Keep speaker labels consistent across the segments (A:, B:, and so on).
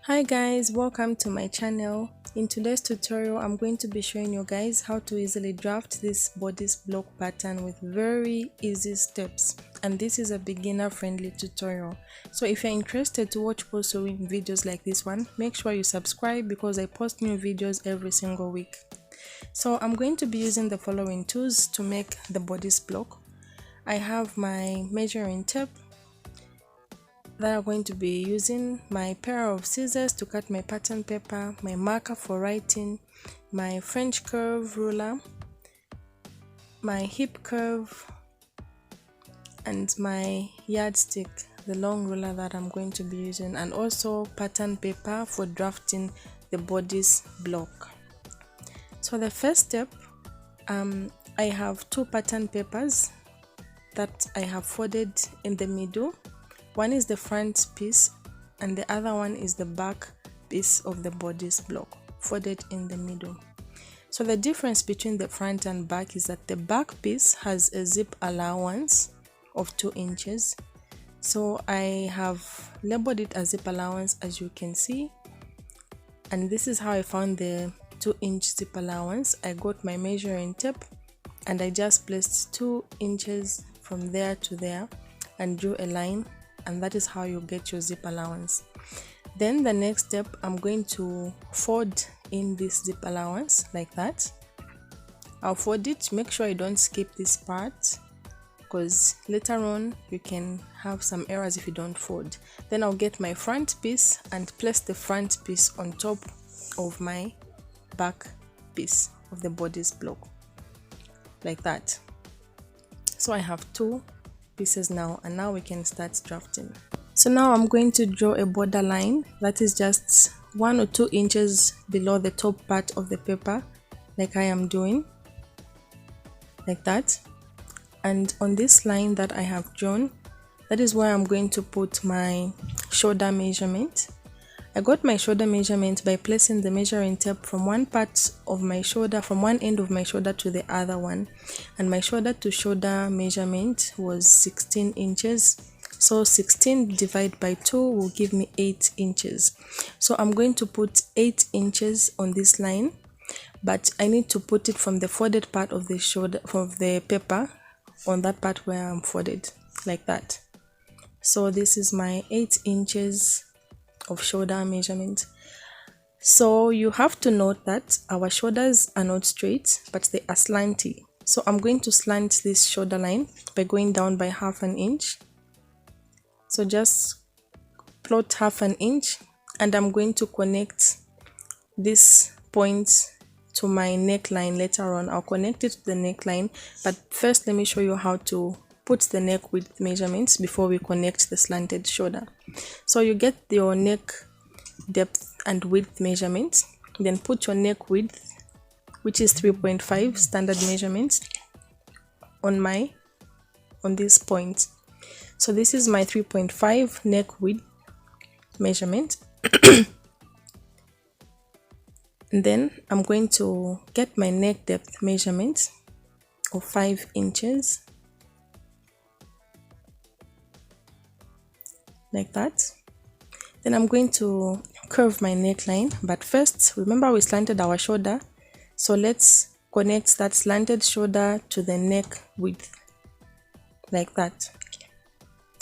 A: Hi guys, welcome to my channel. In today's tutorial I'm going to be showing you guys how to easily draft this bodice block pattern with very easy steps, and this is a beginner friendly tutorial. So if you're interested to watch more sewing videos like this one, make sure you subscribe because I post new videos every single week. So I'm going to be using the following tools to make the bodice block. I have my measuring tape that I'm going to be using, my pair of scissors to cut my pattern paper, my marker for writing, my French curve ruler, my hip curve, and my yardstick, the long ruler that I'm going to be using, and also pattern paper for drafting the bodice block. So the first step, I have two pattern papers that I have folded in the middle. One is the front piece and the other one is the back piece of the bodice block, folded in the middle. So the difference between the front and back is that the back piece has a zip allowance of 2 inches. So I have labeled it as zip allowance, as you can see, and this is how I found the 2-inch zip allowance. I got my measuring tape and I just placed 2 inches from there to there and drew a line, and that is how you get your zip allowance. Then the next step, I'm going to fold in this zip allowance like that. I'll fold it. Make sure you don't skip this part because later on you can have some errors if you don't fold. Then I'll get my front piece and place the front piece on top of my back piece of the bodice block like that. So I have 2 pieces now, and now we can start drafting. So now I'm going to draw a border line that is just 1 or 2 inches below the top part of the paper, like I am doing, like that. And on this line that I have drawn, that is where I'm going to put my shoulder measurement. I got my shoulder measurement by placing the measuring tape from one part of my shoulder, from one end of my shoulder to the other one, and my shoulder to shoulder measurement was 16 inches. So 16 divided by 2 will give me 8 inches. So I'm going to put 8 inches on this line, but I need to put it from the folded part of the shoulder of the paper on that part where I'm folded, like that. So this is my 8 inches of shoulder measurement. So you have to note that our shoulders are not straight, but they are slanty. So I'm going to slant this shoulder line by going down by ½ an inch. So just plot ½ an inch, and I'm going to connect this point to my neckline later on. I'll connect it to the neckline, but first let me show you how to put the neck width measurements before we connect the slanted shoulder. So you get your neck depth and width measurements, then put your neck width, which is 3.5 standard measurements, on this point. So this is my 3.5 neck width measurement. And then I'm going to get my neck depth measurement of 5 inches, like that. Then I'm going to curve my neckline, but first remember we slanted our shoulder, so let's connect that slanted shoulder to the neck width, like that.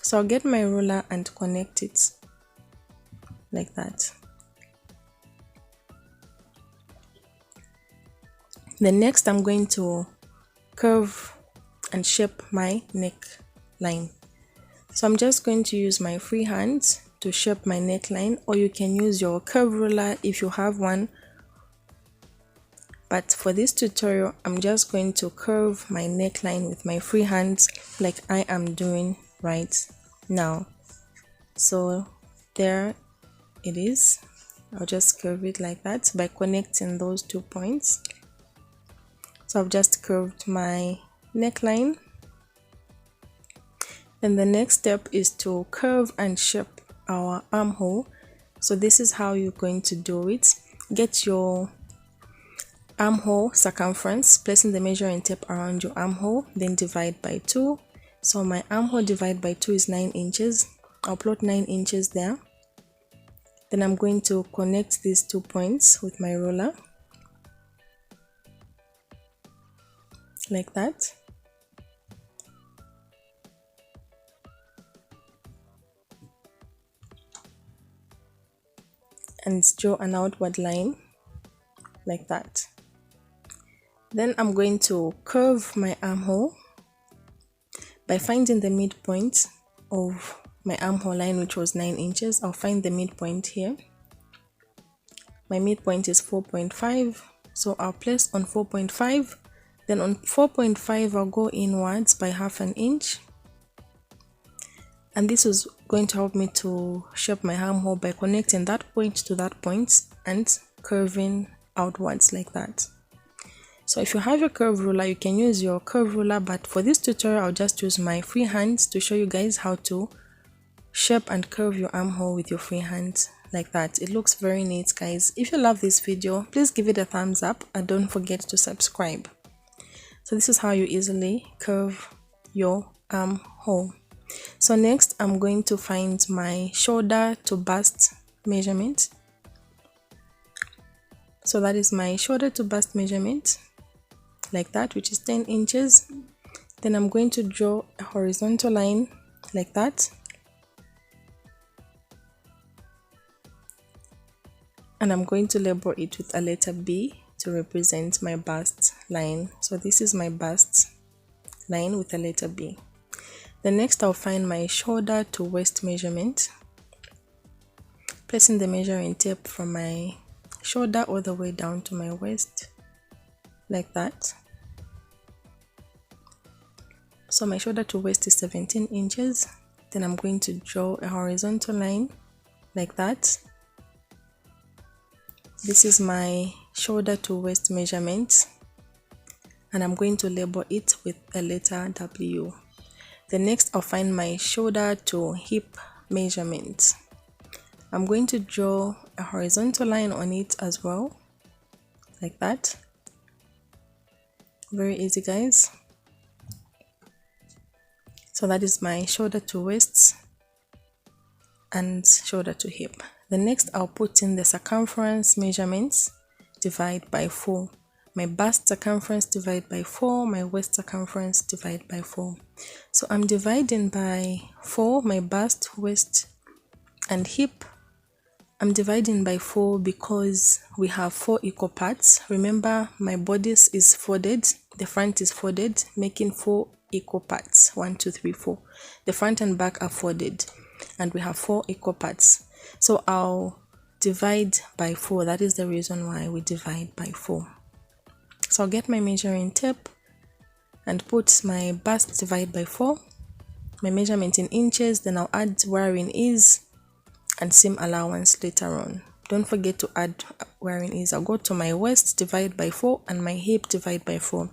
A: So I'll get my ruler and connect it like that. Then next I'm going to curve and shape my neckline. So I'm just going to use my free hand to shape my neckline, or you can use your curve ruler if you have one. But for this tutorial, I'm just going to curve my neckline with my free hands like I am doing right now. So there it is. I'll just curve it like that by connecting those 2 points. So I've just curved my neckline. Then the next step is to curve and shape our armhole. So this is how you're going to do it. Get your armhole circumference, placing the measuring tape around your armhole, then divide by 2. So my armhole divided by 2 is 9 inches. I'll plot 9 inches there. Then I'm going to connect these 2 points with my ruler like that. And draw an outward line like that. Then I'm going to curve my armhole by finding the midpoint of my armhole line, which was 9 inches. I'll find the midpoint here. My midpoint is 4.5, so I'll place on 4.5. Then on 4.5 I'll go inwards by ½ an inch, and this is going to help me to shape my armhole by connecting that point to that point and curving outwards like that. So if you have your curve ruler, you can use your curve ruler, but for this tutorial I'll just use my free hands to show you guys how to shape and curve your armhole with your free hand like that. It looks very neat, guys. If you love this video, please give it a thumbs up and don't forget to subscribe. So this is how you easily curve your armhole. So next I'm going to find my shoulder to bust measurement. So that is my shoulder to bust measurement like that, which is 10 inches. Then I'm going to draw a horizontal line like that, and I'm going to label it with a letter B to represent my bust line. So this is my bust line with a letter B. Then next I'll find my shoulder to waist measurement, placing the measuring tape from my shoulder all the way down to my waist like that. So my shoulder to waist is 17 inches. Then I'm going to draw a horizontal line like that. This is my shoulder to waist measurement, and I'm going to label it with a letter W. Then next I'll find my shoulder to hip measurement. I'm going to draw a horizontal line on it as well like that. Very easy, guys. So that is my shoulder to waist and shoulder to hip. Then next I'll put in the circumference measurements, divide by 4. My bust circumference divide by 4, my waist circumference divide by 4. So I'm dividing by 4 my bust, waist and hip. I'm dividing by 4 because we have 4 equal parts. Remember, my bodice is folded, the front is folded, making 4 equal parts. 1, 2, 3, 4. The front and back are folded and we have 4 equal parts. So I'll divide by 4. That is the reason why we divide by 4. So I'll get my measuring tape and put my bust divide by 4, my measurement in inches. Then I'll add wherein is and seam allowance later on. Don't forget to add wherein is. I'll go to my waist divide by 4 and my hip divide by 4.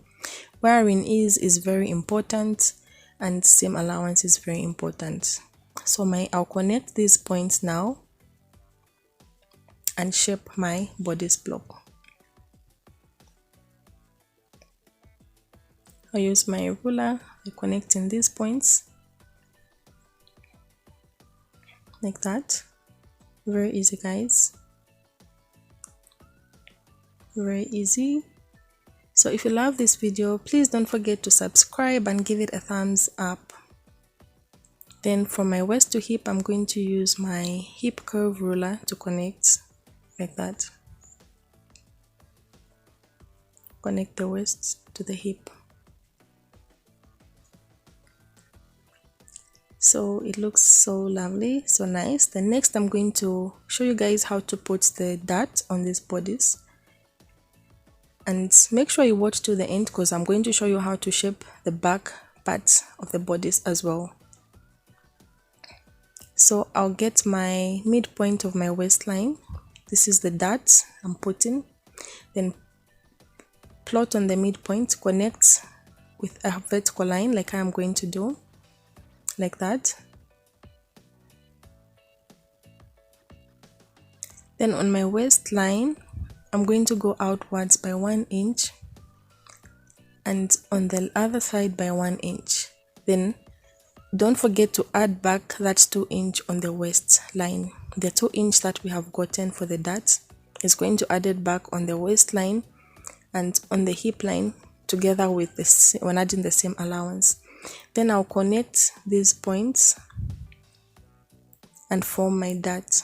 A: Wherein is very important and seam allowance is very important. So I'll connect these points now and shape my bodice block. I'll use my ruler by connecting these points like that. Very easy, guys. Very easy. So if you love this video, please don't forget to subscribe and give it a thumbs up. Then from my waist to hip, I'm going to use my hip curve ruler to connect like that. Connect the waist to the hip. So it looks so lovely, so nice. Then next I'm going to show you guys how to put the dart on this bodice. And make sure you watch to the end because I'm going to show you how to shape the back part of the bodice as well. So I'll get my midpoint of my waistline. This is the dart I'm putting. Then plot on the midpoint, connect with a vertical line like I'm going to do, like that. Then on my waistline, I'm going to go outwards by 1 inch and on the other side by 1 inch. Then don't forget to add back that 2 inch on the waistline. the 2" that we have gotten for the dart is going to add it back on the waistline and on the hip line together with this when adding the same allowance. Then I'll connect these points and form my dart.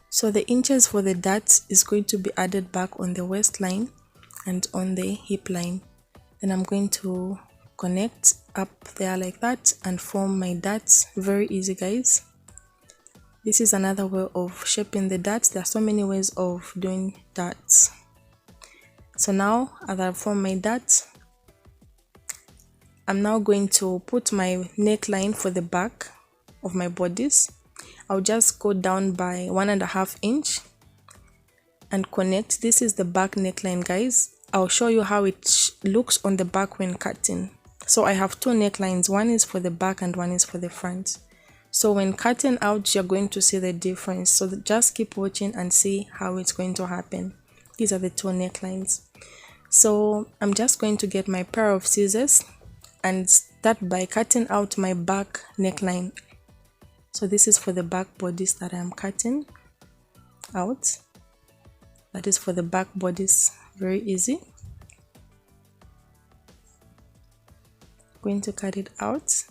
A: So the inches for the dart is going to be added back on the waistline and on the hip line. Then I'm going to connect up there like that and form my darts. Very easy, guys. This is another way of shaping the darts. There are so many ways of doing darts. So now as I've formed my dart, I'm now going to put my neckline for the back of my bodice. I'll just go down by 1.5 inch and connect. This is the back neckline, guys. I'll show you how it looks on the back when cutting. So I have 2 necklines, one is for the back and one is for the front. So when cutting out, you're going to see the difference. So just keep watching and see how it's going to happen. These are the 2 necklines. So I'm just going to get my pair of scissors and start by cutting out my back neckline. So this is for the back bodice that I'm cutting out. That is for the back bodice. Very easy. Going to cut it out.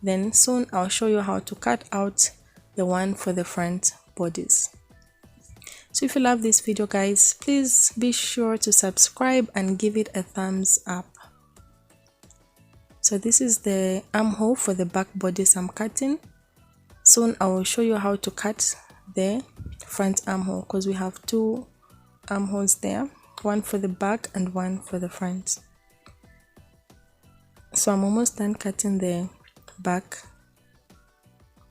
A: Then soon I'll show you how to cut out the one for the front bodice. So if you love this video, guys, please be sure to subscribe and give it a thumbs up. So this is the armhole for the back bodice I'm cutting. Soon I will show you how to cut the front armhole because we have 2 armholes there, one for the back and one for the front. So I'm almost done cutting the back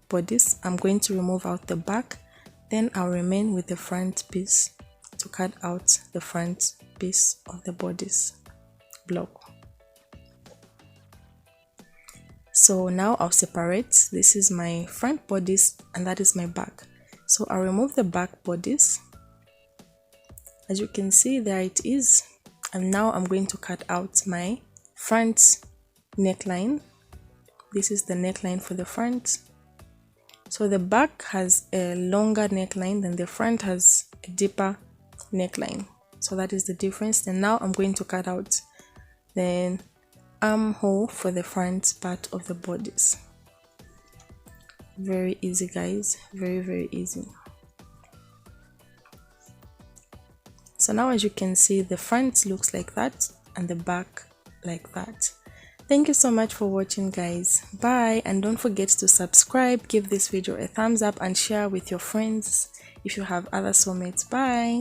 A: bodice. I'm going to remove out the back, then I'll remain with the front piece to cut out the front piece of the bodice block. So now I'll separate. This is my front bodice and that is my back. So I'll remove the back bodice. As you can see, there it is. And now I'm going to cut out my front neckline. This is the neckline for the front. So the back has a longer neckline than the front has a deeper neckline. So that is the difference. And now I'm going to cut out the armhole for the front part of the bodice. Very easy, guys. Very easy. So now as you can see, the front looks like that and the back like that. Thank you so much for watching, guys. Bye, and don't forget to subscribe, give this video a thumbs up and share with your friends if you have other soulmates. Bye.